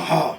Hey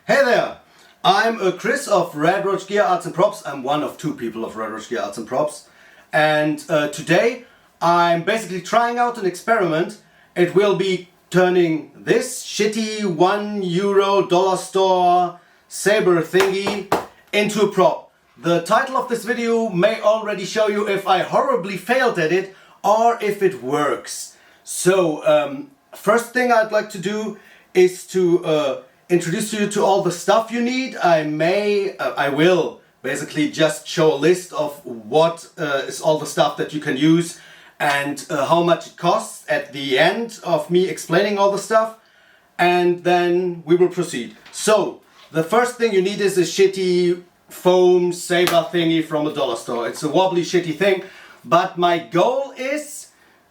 there, I'm Chris of RRG Arts and Props. I'm one of two people of RRG Arts and Props. And today I'm basically trying out an experiment. It will be turning this shitty €1 dollar store Sabre thingy into a prop. The title of this video may already show you if I horribly failed at it or if it works. So first thing I'd like to do is to introduce you to all the stuff you need. I will basically just show a list of what is all the stuff that you can use and how much it costs at the end of me explaining all the stuff, and then we will proceed. So the first thing you need is a shitty foam Sabre thingy from a dollar store. It's a wobbly shitty thing, but my goal is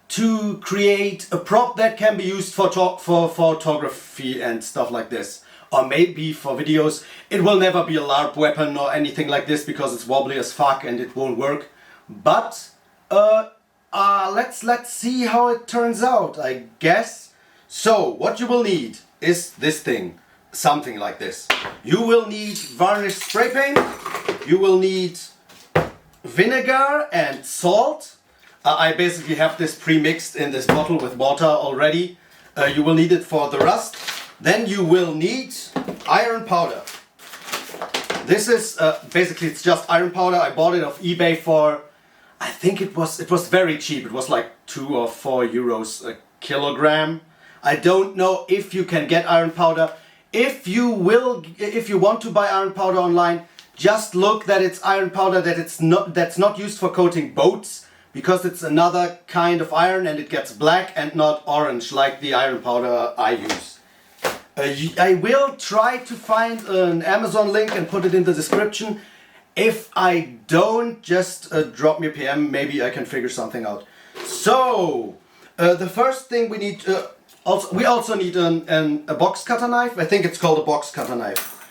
to create a prop that can be used for photography and stuff like this, or maybe for videos. It will never be a LARP weapon or anything like this because it's wobbly as fuck and it won't work. But let's see how it turns out, I guess. So what you will need is this thing, something like this. You will need varnish spray paint. You will need vinegar and salt. I basically have this pre-mixed in this bottle with water already. You will need it for the rust. Then you will need iron powder. This is basically, it's just iron powder. I bought it off eBay for, I think it was very cheap. It was like 2 or 4 euros a kilogram. I don't know if you can get iron powder. If you want to buy iron powder online, just look that it's iron powder that's not used for coating boats, because it's another kind of iron and it gets black and not orange like the iron powder I use. I will try to find an Amazon link and put it in the description. If I don't, just drop me a PM, maybe I can figure something out. So, the first thing we need, we also need a box cutter knife. I think it's called a box cutter knife.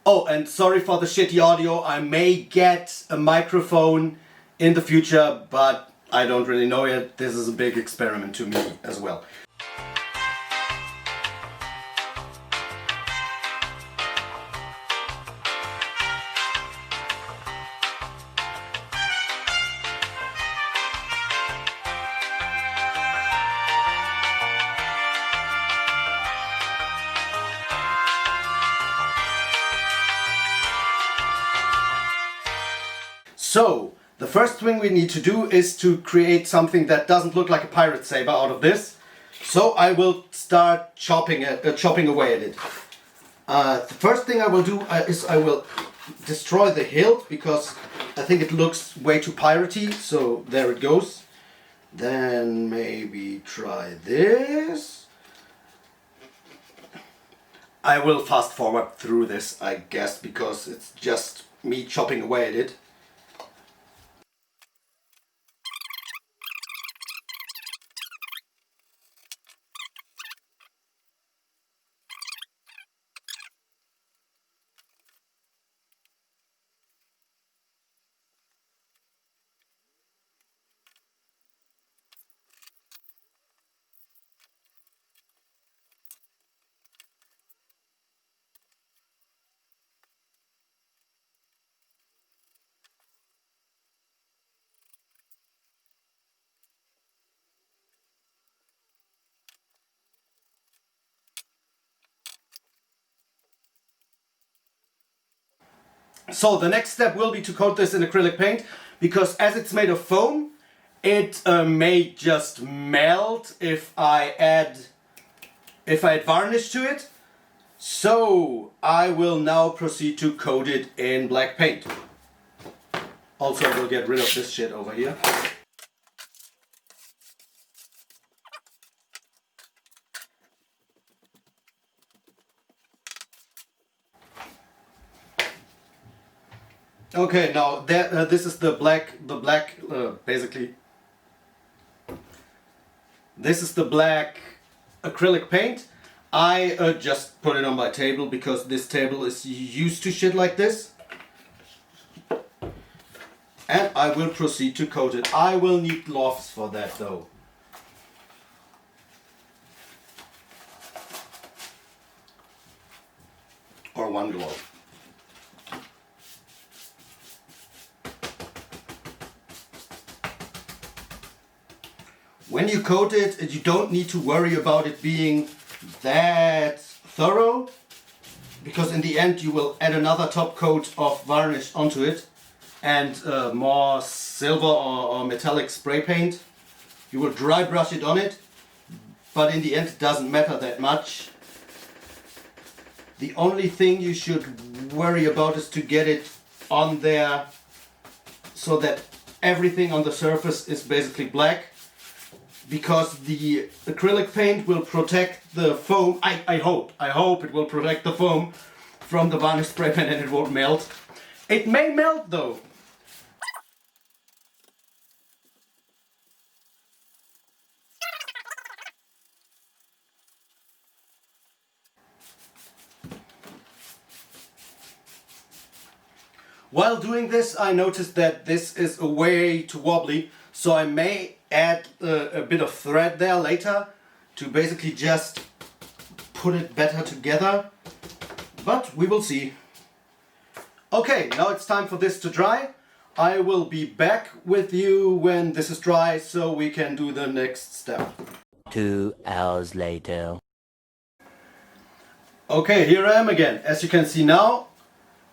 Oh, and sorry for the shitty audio. I may get a microphone in the future, but I don't really know yet. This is a big experiment to me as well. So, the first thing we need to do is to create something that doesn't look like a pirate saber out of this. So I will start chopping away at it. The first thing I will do is I will destroy the hilt, because I think it looks way too piratey. So there it goes. Then maybe try this. I will fast forward through this, I guess, because it's just me chopping away at it. So the next step will be to coat this in acrylic paint, because as it's made of foam, it may just melt if I add varnish to it. So I will now proceed to coat it in black paint. Also, I will get rid of this shit over here. Okay, now this is basically, this is the black acrylic paint. I just put it on my table because this table is used to shit like this. And I will proceed to coat it. I will need gloves for that though. when you coat it, you don't need to worry about it being that thorough, because in the end you will add another top coat of varnish onto it and more silver or metallic spray paint. You will dry brush it on it, but in the end it doesn't matter that much. The only thing you should worry about is to get it on there so that everything on the surface is basically black, because the acrylic paint will protect the foam. I hope it will protect the foam from the varnish spray paint and it won't melt. It may melt though. While doing this, I noticed that this is way too wobbly, so I may add a bit of thread there later to basically just put it better together, but we will see. Okay, now it's time for this to dry. I will be back with you when this is dry so we can do the next step. 2 hours later. Okay, here I am again. As you can see now,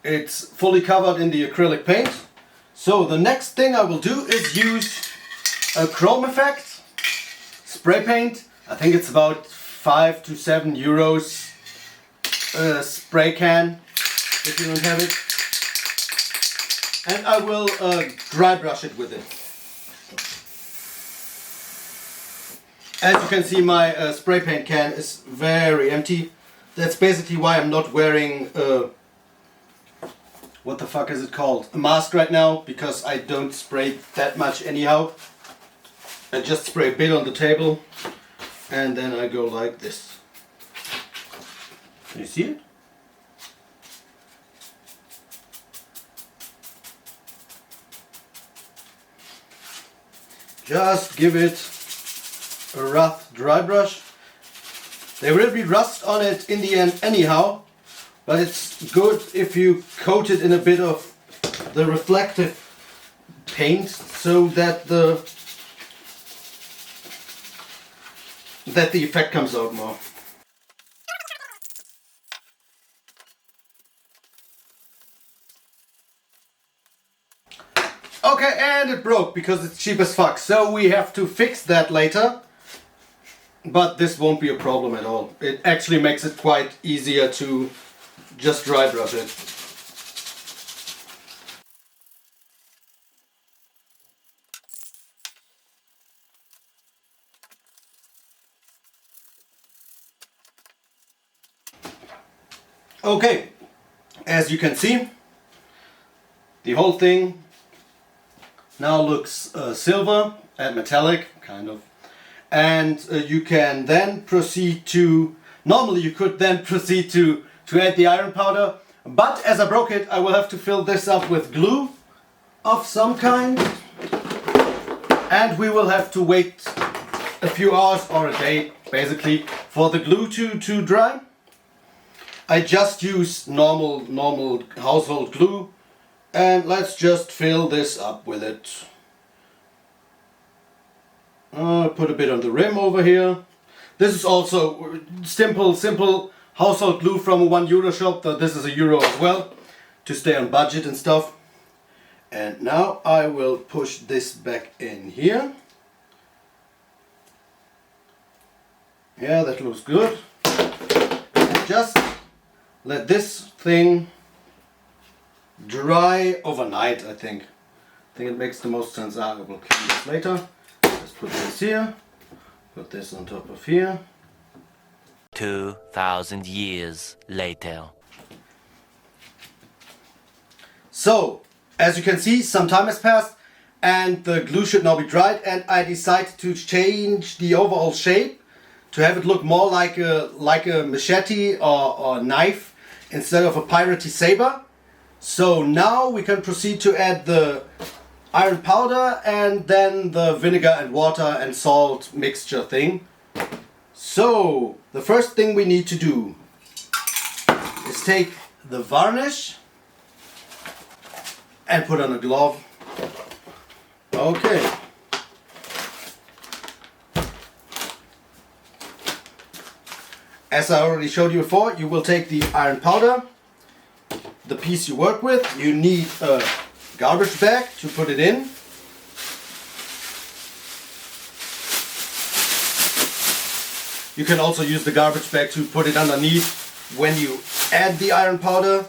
it's fully covered in the acrylic paint. So the next thing I will do is use a chrome effect spray paint. I think it's about 5 to 7 euros spray can if you don't have it. And I will dry brush it with it. As you can see, my spray paint can is very empty. That's basically why I'm not wearing what the fuck is it called? A mask right now, because I don't spray that much anyhow. I just spray a bit on the table and then I go like this. Can you see it? Just give it a rough dry brush. There will be rust on it in the end anyhow, but it's good if you coat it in a bit of the reflective paint so that the effect comes out more. Okay, and it broke because it's cheap as fuck, so we have to fix that later. But this won't be a problem at all. It actually makes it quite easier to just dry brush it. Okay, as you can see, the whole thing now looks silver and metallic, kind of. And you can then proceed to, normally you could then proceed to add the iron powder, but as I broke it, I will have to fill this up with glue of some kind, and we will have to wait a few hours or a day basically for the glue to dry. I just use normal household glue, and let's just fill this up with it. Put a bit on the rim over here. This is also simple household glue from a €1 shop. This is a euro as well, to stay on budget and stuff. And now I will push this back in here. Yeah, that looks good. And just let this thing dry overnight, I think. I think it makes the most sense. I will clean this later. Let's put this here. Put this on top of here. 2,000 years later. So, as you can see, some time has passed and the glue should now be dried, and I decided to change the overall shape to have it look more like a machete or knife instead of a piratey saber. So now we can proceed to add the iron powder and then the vinegar and water and salt mixture thing. So the first thing we need to do is take the varnish and put on a glove. Okay. as I already showed you before, you will take the iron powder, the piece you work with. You need a garbage bag to put it in. You can also use the garbage bag to put it underneath when you add the iron powder,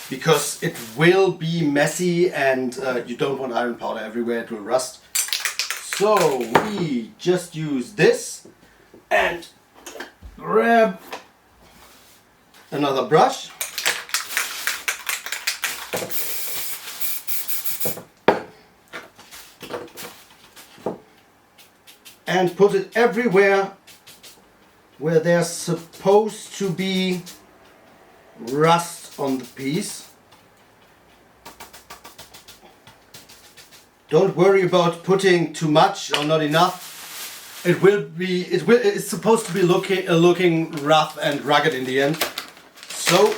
because it will be messy and you don't want iron powder everywhere, it will rust. So we just use this and grab another brush. And put it everywhere where there's supposed to be rust on the piece. Don't worry about putting too much or not enough. It's supposed to be looking rough and rugged in the end. So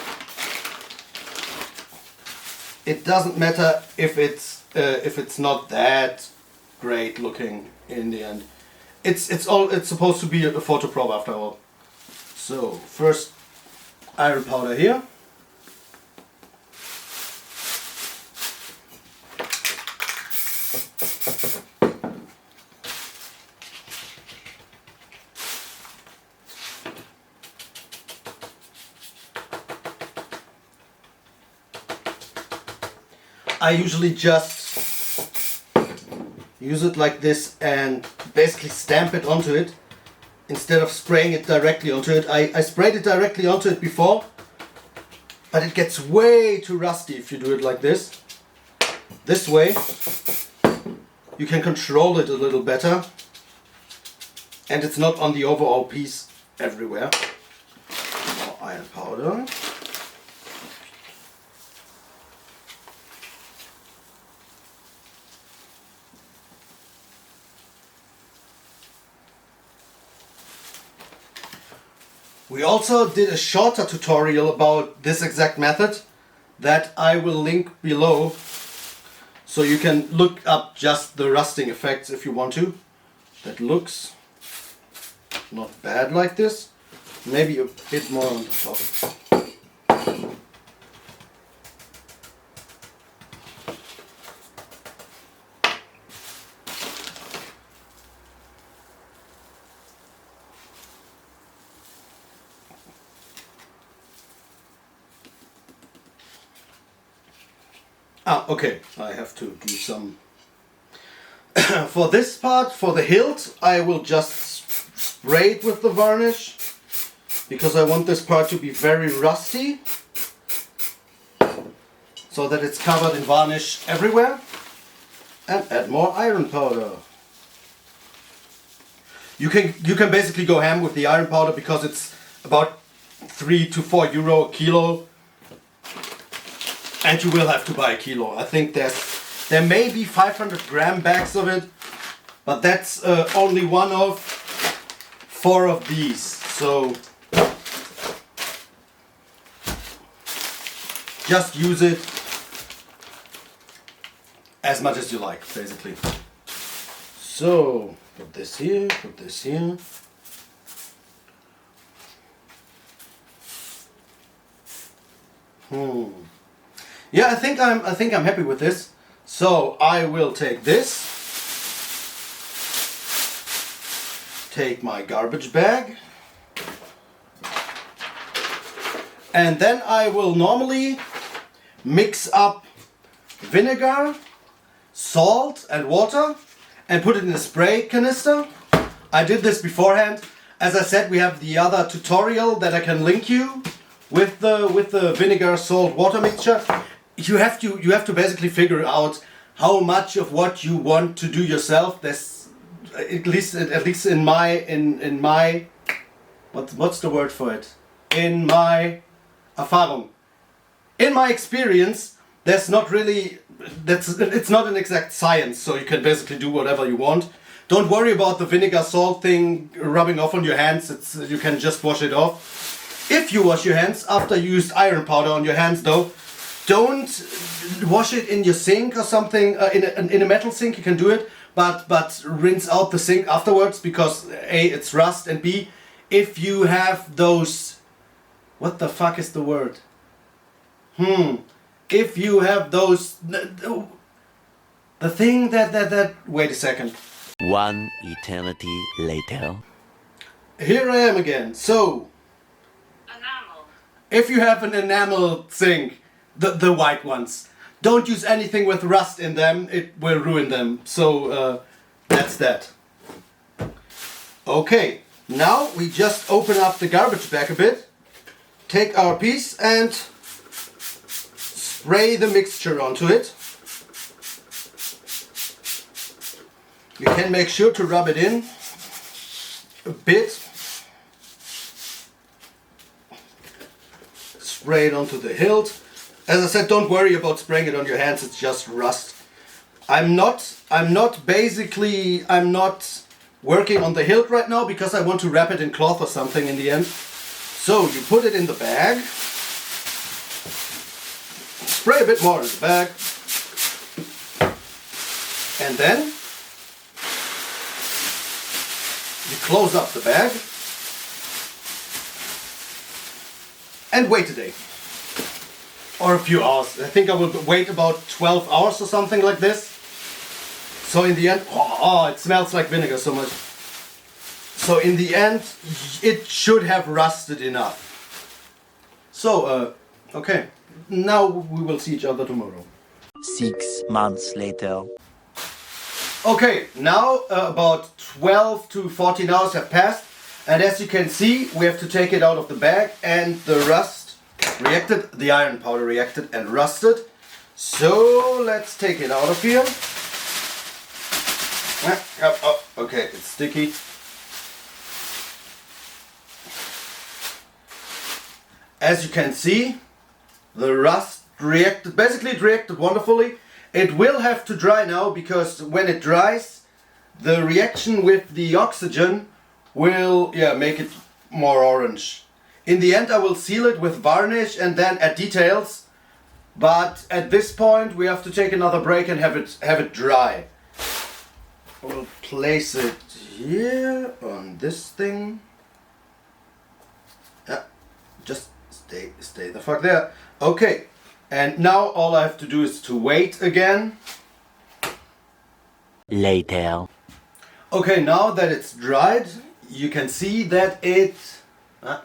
it doesn't matter if it's not that great looking in the end. It's supposed to be a photo prop after all. So first iron powder here. I usually just use it like this and basically stamp it onto it instead of spraying it directly onto it. I sprayed it directly onto it before, but it gets way too rusty if you do it like this. This way you can control it a little better and it's not on the overall piece everywhere. More iron powder. We also did a shorter tutorial about this exact method that I will link below, so you can look up just the rusting effects if you want to. That looks not bad like this, maybe a bit more on the top. Okay, I have to do some. For this part, for the hilt, I will just spray it with the varnish, because I want this part to be very rusty, so that it's covered in varnish everywhere. And add more iron powder. You can basically go ham with the iron powder, because it's about 3 to 4 euro a kilo. And you will have to buy a kilo. I think there may be 500 gram bags of it, but that's only one of 4 of these. So just use it as much as you like, basically. So put this here, put this here. Yeah, I think I'm happy with this. So I will take this, take my garbage bag, and then I will normally mix up vinegar, salt and water and put it in a spray canister. I did this beforehand. As I said, we have the other tutorial that I can link you with the vinegar, salt, water mixture. You have to basically figure out how much of what you want to do yourself. There's at least in my what's the word for it? In my Erfahrung. In my experience, it's not an exact science, so you can basically do whatever you want. Don't worry about the vinegar salt thing rubbing off on your hands. You can just wash it off. If you wash your hands after you used iron powder on your hands though, don't wash it in your sink or something, in a metal sink. You can do it, but rinse out the sink afterwards, because A, it's rust, and B, if you have those, what the fuck is the word? If you have those, the thing that, wait a second. One eternity later. Here I am again. So, Enamel. if you have an enamel sink, the white ones, don't use anything with rust in them, it will ruin them. So, that's that. Okay, now we just open up the garbage bag a bit, take our piece and spray the mixture onto it. You can make sure to rub it in a bit. Spray it onto the hilt. As I said, don't worry about spraying it on your hands, it's just rust. I'm not working on the hilt right now because I want to wrap it in cloth or something in the end. So you put it in the bag. Spray a bit more in the bag. And then you close up the bag and wait a day or a few hours. I think I will wait about 12 hours or something like this. So in the end, oh, it smells like vinegar so much. So in the end, it should have rusted enough. So, okay, now we will see each other tomorrow. 6 months later. Okay, now about 12 to 14 hours have passed, and as you can see, we have to take it out of the bag, and the rust reacted, the iron powder reacted and rusted. So let's take it out of here. Oh, okay, it's sticky. As you can see, the rust reacted, basically it reacted wonderfully. It will have to dry now because when it dries, the reaction with the oxygen will make it more orange. In the end I will seal it with varnish and then add details, but at this point we have to take another break and have it dry. We'll place it here on this thing. Yeah, just stay the fuck there. Okay, and now all I have to do is to wait again. Later. Okay, now that it's dried, you can see that it...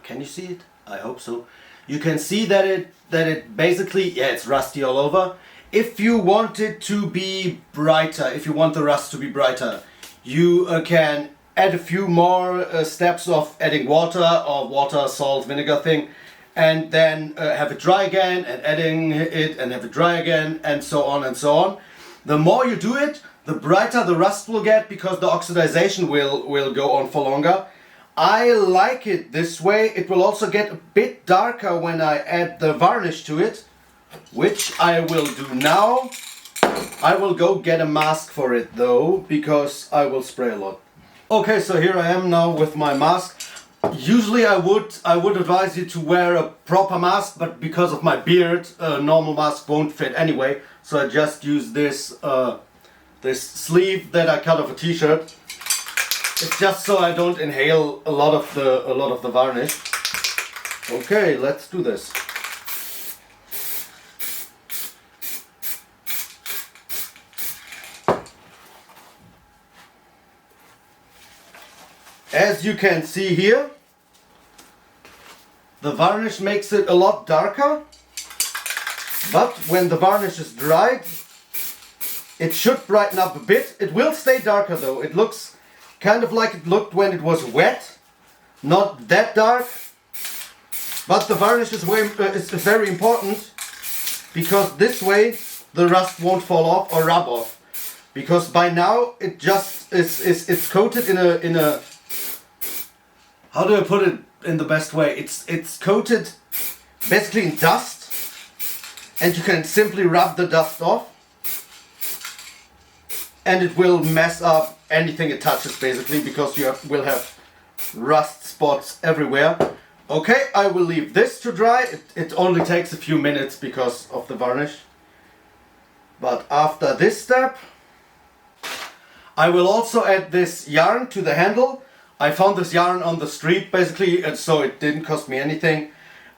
can you see it? I hope so. You can see that it basically, it's rusty all over. If you want it to be brighter, if you want the rust to be brighter, you can add a few more steps of adding water or water, salt, vinegar thing, and then have it dry again and adding it and have it dry again and so on and so on. The more you do it, the brighter the rust will get because the oxidization will go on for longer. I like it this way. It will also get a bit darker when I add the varnish to it, which I will do now. I will go get a mask for it though, because I will spray a lot. Okay, so here I am now with my mask. Usually I would advise you to wear a proper mask, but because of my beard, a normal mask won't fit anyway. So I just use this this sleeve that I cut off a t-shirt. It's just so I don't inhale a lot of the varnish. Okay, let's do this. As you can see here, the varnish makes it a lot darker, but when the varnish is dried, it should brighten up a bit. It will stay darker though. It looks kind of like it looked when it was wet, not that dark, but the varnish is very important because this way the rust won't fall off or rub off, because by now it just it's coated in a how do I put it in the best way? It's coated basically in dust, and you can simply rub the dust off and it will mess up anything it touches basically, because you will have rust spots everywhere. Okay, I will leave this to dry. It only takes a few minutes because of the varnish. But after this step, I will also add this yarn to the handle. I found this yarn on the street basically, and so it didn't cost me anything.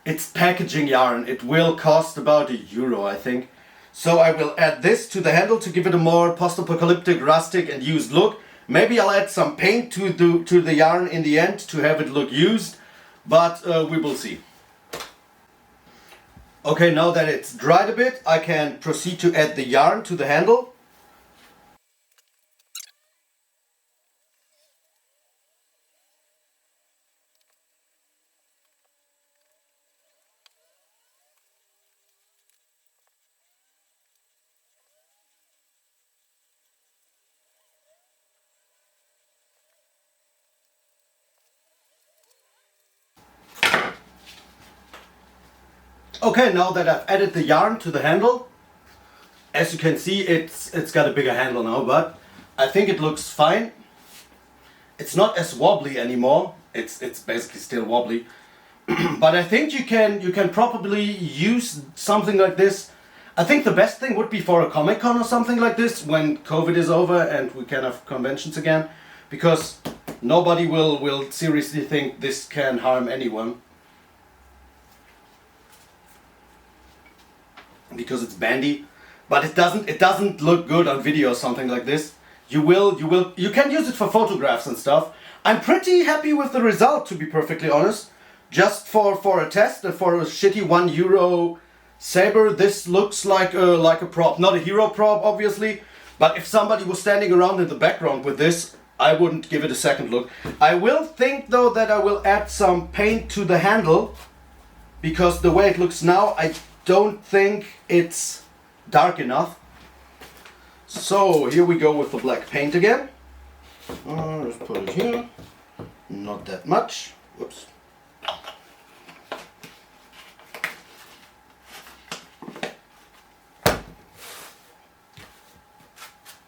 It's packaging yarn. It will cost about €1, I think. So I will add this to the handle to give it a more post-apocalyptic, rustic and used look. Maybe I'll add some paint to the yarn in the end to have it look used, but we will see. Okay, now that it's dried a bit, I can proceed to add the yarn to the handle. Okay, now that I've added the yarn to the handle, as you can see, it's got a bigger handle now, but I think it looks fine. It's not as wobbly anymore. It's basically still wobbly, but I think you can probably use something like this. I think the best thing would be for a Comic-Con or something like this when COVID is over and we can have conventions again, because nobody will seriously think this can harm anyone. Because it's bandy, but it doesn't look good on video or something like this. You can use it for photographs and stuff. I'm pretty happy with the result, to be perfectly honest. Just for a test and for a shitty €1 Sabre, this looks like a prop, not a hero prop obviously, but if somebody was standing around in the background with this, I wouldn't give it a second look. I will think though that I will add some paint to the handle, because the way it looks now, I don't think it's dark enough. So here we go with the black paint again. Let's put it here. Not that much. Whoops.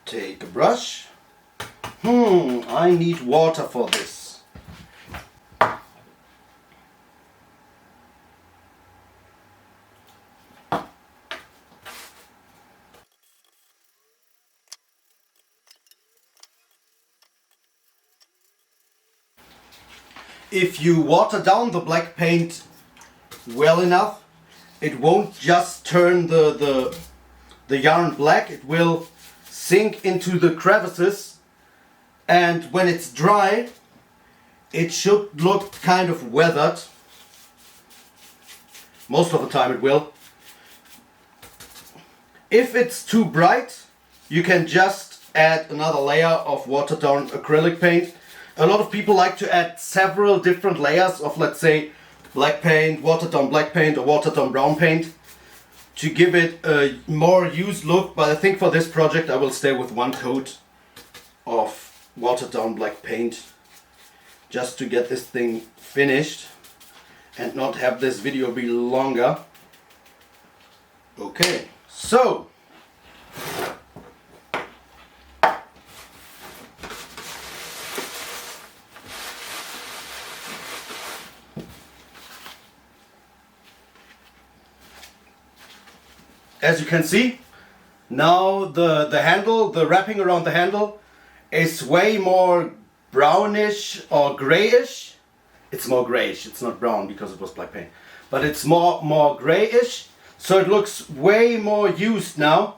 Take a brush. I need water for this. If you water down the black paint well enough, it won't just turn the yarn black, it will sink into the crevices, and when it's dry it should look kind of weathered. Most of the time it will. If it's too bright, you can just add another layer of watered down acrylic paint. A lot of people like to add several different layers of, let's say, black paint, watered down black paint or watered down brown paint to give it a more used look, but I think for this project I will stay with one coat of watered down black paint just to get this thing finished and not have this video be longer. Okay, so as you can see, now the handle, the wrapping around the handle is way more brownish or grayish. It's more grayish, it's not brown because it was black paint, but it's more grayish, so it looks way more used now.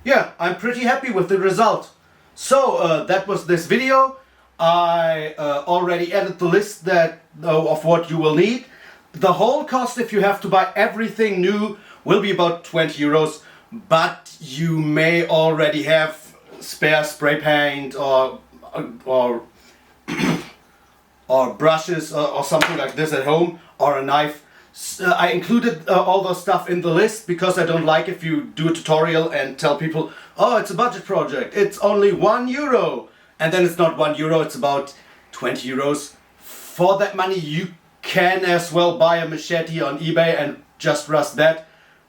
Yeah, I'm pretty happy with the result. So that was this video. I already added the list of what you will need. The whole cost, if you have to buy everything new, will be about €20, but you may already have spare spray paint or or brushes or something like this at home, or a knife. I included all those stuff in the list because I don't like if you do a tutorial and tell people, oh, it's a budget project, it's only €1, and then it's not €1, it's about €20. For that money you can as well buy a machete on eBay and just rust that,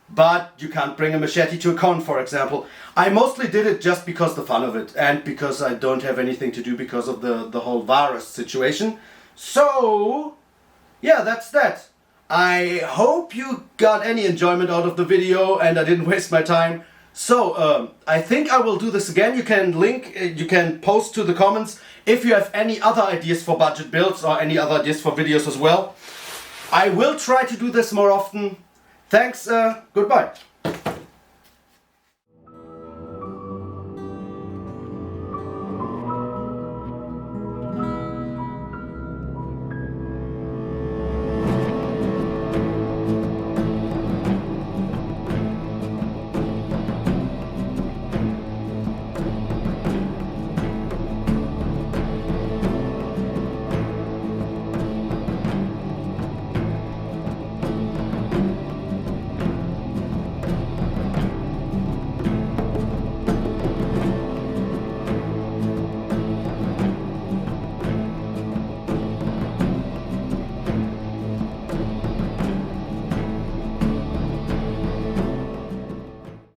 but you can't bring a machete to a con, for example. I mostly did it just because the fun of it and because I don't have anything to do because of the whole virus situation. So yeah, that's that. I hope you got any enjoyment out of the video and I didn't waste my time. So I think I will do this again. You can post to the comments if you have any other ideas for budget builds or any other ideas for videos as well. I will try to do this more often. Thanks, goodbye.